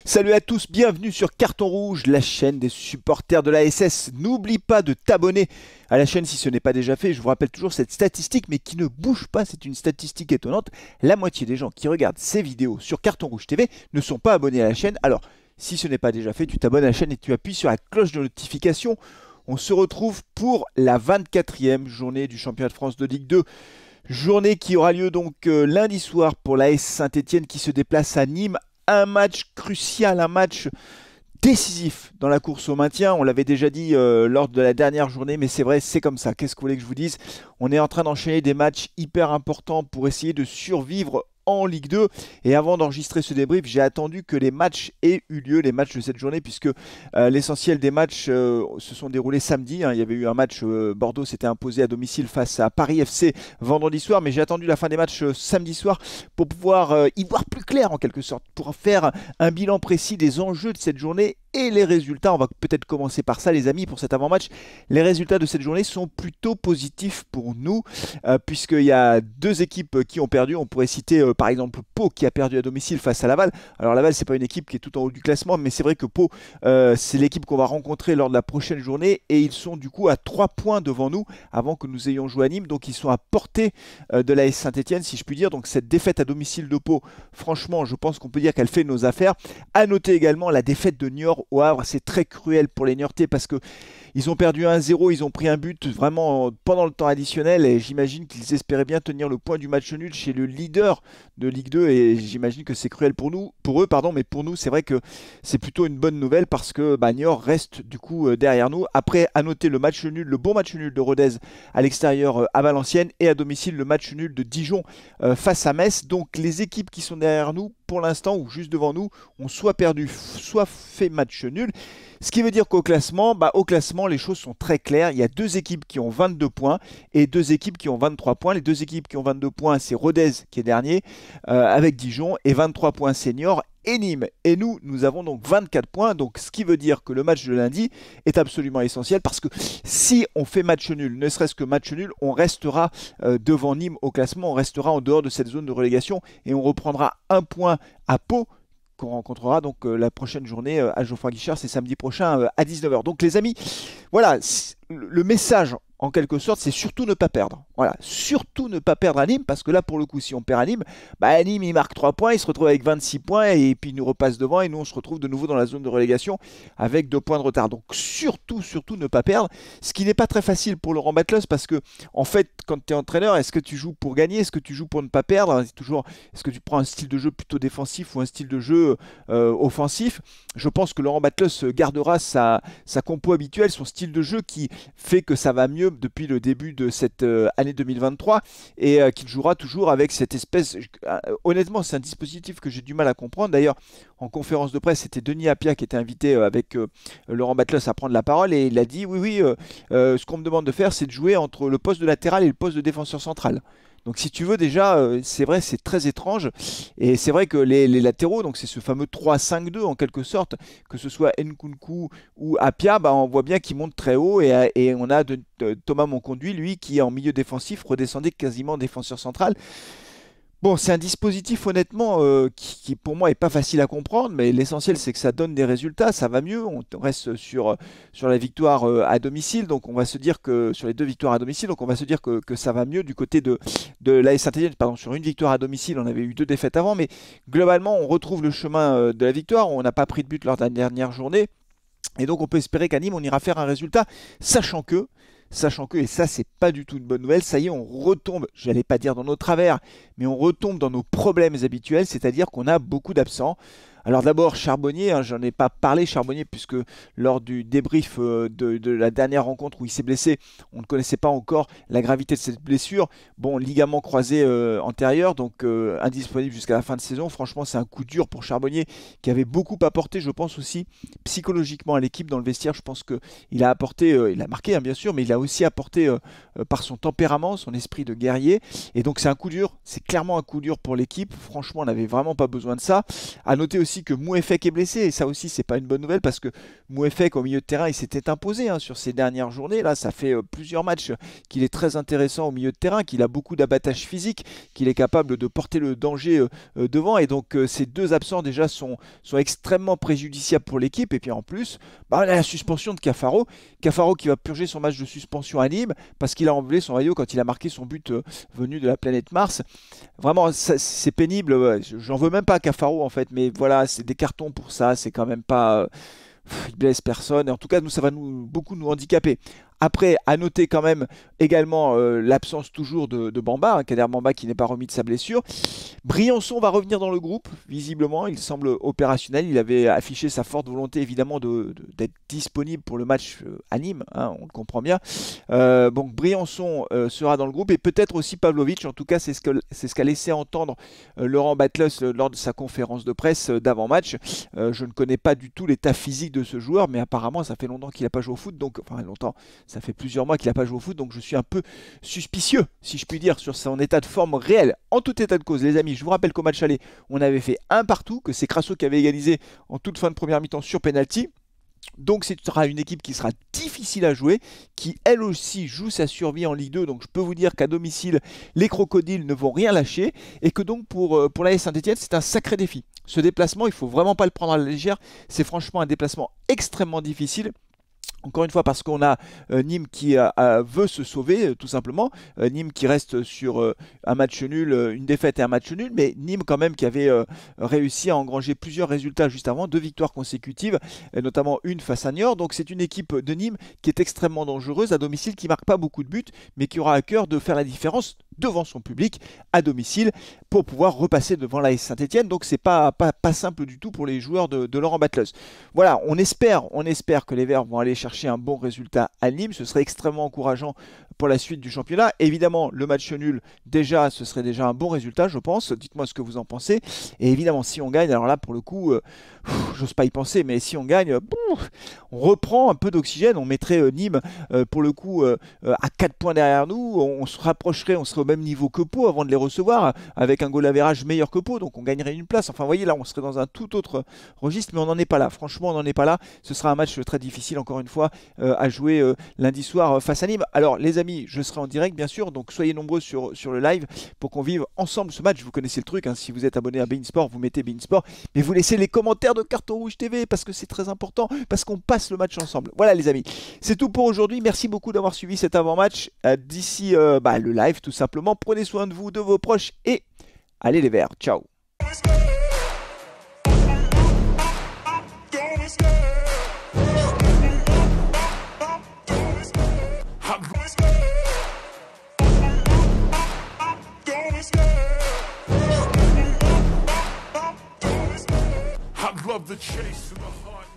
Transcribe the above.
Salut à tous, bienvenue sur Carton Rouge, la chaîne des supporters de la SS. N'oublie pas de t'abonner à la chaîne si ce n'est pas déjà fait. Je vous rappelle toujours cette statistique, mais qui ne bouge pas. C'est une statistique étonnante. La moitié des gens qui regardent ces vidéos sur Carton Rouge TV ne sont pas abonnés à la chaîne. Alors, si ce n'est pas déjà fait, tu t'abonnes à la chaîne et tu appuies sur la cloche de notification. On se retrouve pour la 24e journée du championnat de France de Ligue 2. Journée qui aura lieu donc lundi soir pour l'AS Saint-Etienne qui se déplace à Nîmes. Un match crucial, un match décisif dans la course au maintien. On l'avait déjà dit lors de la dernière journée, mais c'est vrai, c'est comme ça. Qu'est-ce que vous voulez que je vous dise? On est en train d'enchaîner des matchs hyper importants pour essayer de survivre en Ligue 2. Et avant d'enregistrer ce débrief, j'ai attendu que les matchs aient eu lieu, les matchs de cette journée, puisque l'essentiel des matchs se sont déroulés samedi. Il y avait eu un match, Bordeaux s'était imposé à domicile face à Paris FC vendredi soir, mais j'ai attendu la fin des matchs samedi soir pour pouvoir y voir plus clair en quelque sorte, pour faire un bilan précis des enjeux de cette journée et les résultats. On va peut-être commencer par ça les amis pour cet avant-match. Les résultats de cette journée sont plutôt positifs pour nous, puisqu'il y a deux équipes qui ont perdu. On pourrait citer par exemple Pau qui a perdu à domicile face à Laval. Alors Laval c'est pas une équipe qui est tout en haut du classement, mais c'est vrai que Pau c'est l'équipe qu'on va rencontrer lors de la prochaine journée et ils sont du coup à 3 points devant nous avant que nous ayons joué à Nîmes, donc ils sont à portée de l'AS Saint-Etienne si je puis dire. Donc cette défaite à domicile de Pau, franchement je pense qu'on peut dire qu'elle fait nos affaires. À noter également la défaite de Niort au Havre. C'est très cruel pour les Niortais parce que ils ont perdu 1-0, ils ont pris un but vraiment pendant le temps additionnel et j'imagine qu'ils espéraient bien tenir le point du match nul chez le leader de Ligue 2 et j'imagine que c'est cruel pour nous, pour eux pardon, mais pour nous c'est vrai que c'est plutôt une bonne nouvelle parce que Niort reste du coup derrière nous. Après, à noter le match nul, le bon match nul de Rodez à l'extérieur à Valenciennes et à domicile le match nul de Dijon face à Metz. Donc les équipes qui sont derrière nous pour l'instant ou juste devant nous ont soit perdu, soit fait match nul. Ce qui veut dire qu'au classement, les choses sont très claires. Il y a deux équipes qui ont 22 points et deux équipes qui ont 23 points. Les deux équipes qui ont 22 points, c'est Rodez qui est dernier avec Dijon et 23 points seniors et Nîmes. Et nous avons donc 24 points. Donc ce qui veut dire que le match de lundi est absolument essentiel parce que si on fait match nul, ne serait-ce que match nul, on restera devant Nîmes au classement. On restera en dehors de cette zone de relégation et on reprendra un point à Pau qu'on rencontrera donc la prochaine journée à Geoffroy Guichard, c'est samedi prochain à 19h. Donc les amis, voilà, le message en quelque sorte, c'est surtout ne pas perdre. Voilà, surtout ne pas perdre à Nîmes, parce que là, pour le coup, si on perd à Nîmes, il marque 3 points, il se retrouve avec 26 points, et puis il nous repasse devant, et nous, on se retrouve de nouveau dans la zone de relégation avec 2 points de retard. Donc surtout ne pas perdre, ce qui n'est pas très facile pour Laurent Batlos, parce que, en fait, quand tu es entraîneur, est-ce que tu joues pour gagner? Est-ce que tu joues pour ne pas perdre? C'est toujours, est-ce que tu prends un style de jeu plutôt défensif ou un style de jeu offensif? Je pense que Laurent Batlos gardera sa compo habituelle, son style de jeu qui fait que ça va mieux depuis le début de cette année 2023 et qu'il jouera toujours avec cette espèce... honnêtement, c'est un dispositif que j'ai du mal à comprendre. D'ailleurs, en conférence de presse, c'était Denis Appia qui était invité avec Laurent Batlos à prendre la parole et il a dit oui, ce qu'on me demande de faire, c'est de jouer entre le poste de latéral et le poste de défenseur central. Donc si tu veux déjà, c'est vrai, c'est très étrange. Et c'est vrai que les latéraux, donc c'est ce fameux 3-5-2 en quelque sorte, que ce soit Nkunku ou Apia, on voit bien qu'ils montent très haut. Et on a Thomas Monconduit, lui, qui est en milieu défensif, redescendait quasiment défenseur central. Bon, c'est un dispositif honnêtement qui pour moi est pas facile à comprendre, mais l'essentiel c'est que ça donne des résultats, ça va mieux, on reste sur la victoire à domicile, donc on va se dire que sur les deux victoires à domicile, donc on va se dire que ça va mieux du côté de l'AS Saint-Etienne. Pardon, sur une victoire à domicile, on avait eu 2 défaites avant, mais globalement on retrouve le chemin de la victoire, on n'a pas pris de but lors de la dernière journée, et donc on peut espérer qu'à Nîmes on ira faire un résultat, sachant que, et ça c'est pas du tout une bonne nouvelle, ça y est, on retombe, j'allais pas dire dans nos travers, mais on retombe dans nos problèmes habituels, c'est-à-dire qu'on a beaucoup d'absents. Alors d'abord Charbonnier, j'en ai pas parlé Charbonnier puisque lors du débrief de la dernière rencontre où il s'est blessé, on ne connaissait pas encore la gravité de cette blessure. Bon, ligament croisé antérieur, donc indisponible jusqu'à la fin de saison. Franchement, c'est un coup dur pour Charbonnier qui avait beaucoup apporté, je pense aussi psychologiquement à l'équipe dans le vestiaire. Je pense qu'il a apporté, il a marqué bien sûr, mais il a aussi apporté par son tempérament, son esprit de guerrier. Et donc c'est un coup dur, c'est clairement un coup dur pour l'équipe. Franchement, on n'avait vraiment pas besoin de ça. À noter aussi aussi que Mouefek est blessé, et ça aussi c'est pas une bonne nouvelle parce que Mouefek au milieu de terrain il s'était imposé hein, sur ces dernières journées. Là ça fait plusieurs matchs qu'il est très intéressant au milieu de terrain, qu'il a beaucoup d'abattage physique, qu'il est capable de porter le danger devant, et donc ces deux absents déjà sont extrêmement préjudiciables pour l'équipe. Et puis en plus, bah, la suspension de Cafaro qui va purger son match de suspension à Nîmes parce qu'il a enlevé son maillot quand il a marqué son but venu de la planète Mars. Vraiment, c'est pénible. Ouais. J'en veux même pas à Cafaro en fait, mais voilà, c'est des cartons pour ça. C'est quand même pas. Il blesse personne. Et en tout cas, nous, ça va beaucoup nous handicaper. Après, à noter quand même également l'absence toujours de Bamba, hein, Kader Bamba qui n'est pas remis de sa blessure. Briançon va revenir dans le groupe, visiblement, il semble opérationnel. Il avait affiché sa forte volonté évidemment d'être disponible pour le match à Nîmes, hein, on le comprend bien. Donc Briançon sera dans le groupe, et peut-être aussi Pavlovic, en tout cas c'est ce qu'a laissé entendre Laurent Batlos lors de sa conférence de presse d'avant-match. Je ne connais pas du tout l'état physique de ce joueur, mais apparemment ça fait longtemps qu'il n'a pas joué au foot, donc enfin longtemps. Ça fait plusieurs mois qu'il n'a pas joué au foot, donc je suis un peu suspicieux, si je puis dire, sur son état de forme réel. En tout état de cause, les amis, je vous rappelle qu'au match aller, on avait fait un partout, que c'est Crasso qui avait égalisé en toute fin de première mi-temps sur penalty. Donc ce sera une équipe qui sera difficile à jouer, qui elle aussi joue sa survie en Ligue 2. Donc je peux vous dire qu'à domicile, les crocodiles ne vont rien lâcher, et que donc pour l'AS Saint-Etienne, c'est un sacré défi. Ce déplacement, il ne faut vraiment pas le prendre à la légère. C'est franchement un déplacement extrêmement difficile. Encore une fois, parce qu'on a Nîmes qui veut se sauver, tout simplement. Nîmes qui reste sur un match nul, une défaite et un match nul. Mais Nîmes quand même qui avait réussi à engranger plusieurs résultats juste avant, 2 victoires consécutives, notamment une face à Niort. Donc c'est une équipe de Nîmes qui est extrêmement dangereuse à domicile, qui ne marque pas beaucoup de buts, mais qui aura à cœur de faire la différence devant son public à domicile pour pouvoir repasser devant l'AS Saint-Etienne. Donc c'est pas simple du tout pour les joueurs de Laurent Batlos. Voilà, on espère que les Verts vont aller chercher un bon résultat à Nîmes. Ce serait extrêmement encourageant pour la suite du championnat. Évidemment, le match nul, déjà, ce serait déjà un bon résultat, je pense. Dites-moi ce que vous en pensez. Et évidemment, si on gagne, alors là, pour le coup, j'ose pas y penser, mais si on gagne, on reprend un peu d'oxygène. On mettrait Nîmes, pour le coup, à 4 points derrière nous. On se rapprocherait, on serait au même niveau que Pau avant de les recevoir, avec un goal average meilleur que Pau. Donc on gagnerait une place. Enfin, vous voyez, là, on serait dans un tout autre registre, mais on n'en est pas là. Franchement, on n'en est pas là. Ce sera un match très difficile, encore une fois, à jouer lundi soir face à Nîmes. Alors, les amis, je serai en direct, bien sûr. Donc, soyez nombreux sur le live pour qu'on vive ensemble ce match. Vous connaissez le truc, hein, si vous êtes abonné à beIN Sport, vous mettez beIN Sport, mais vous laissez les commentaires de Carton Rouge TV parce que c'est très important, parce qu'on passe le match ensemble. Voilà, les amis, c'est tout pour aujourd'hui. Merci beaucoup d'avoir suivi cet avant-match. D'ici le live, tout simplement. Prenez soin de vous, de vos proches, et allez les Verts. Ciao. Love the chase and the heart.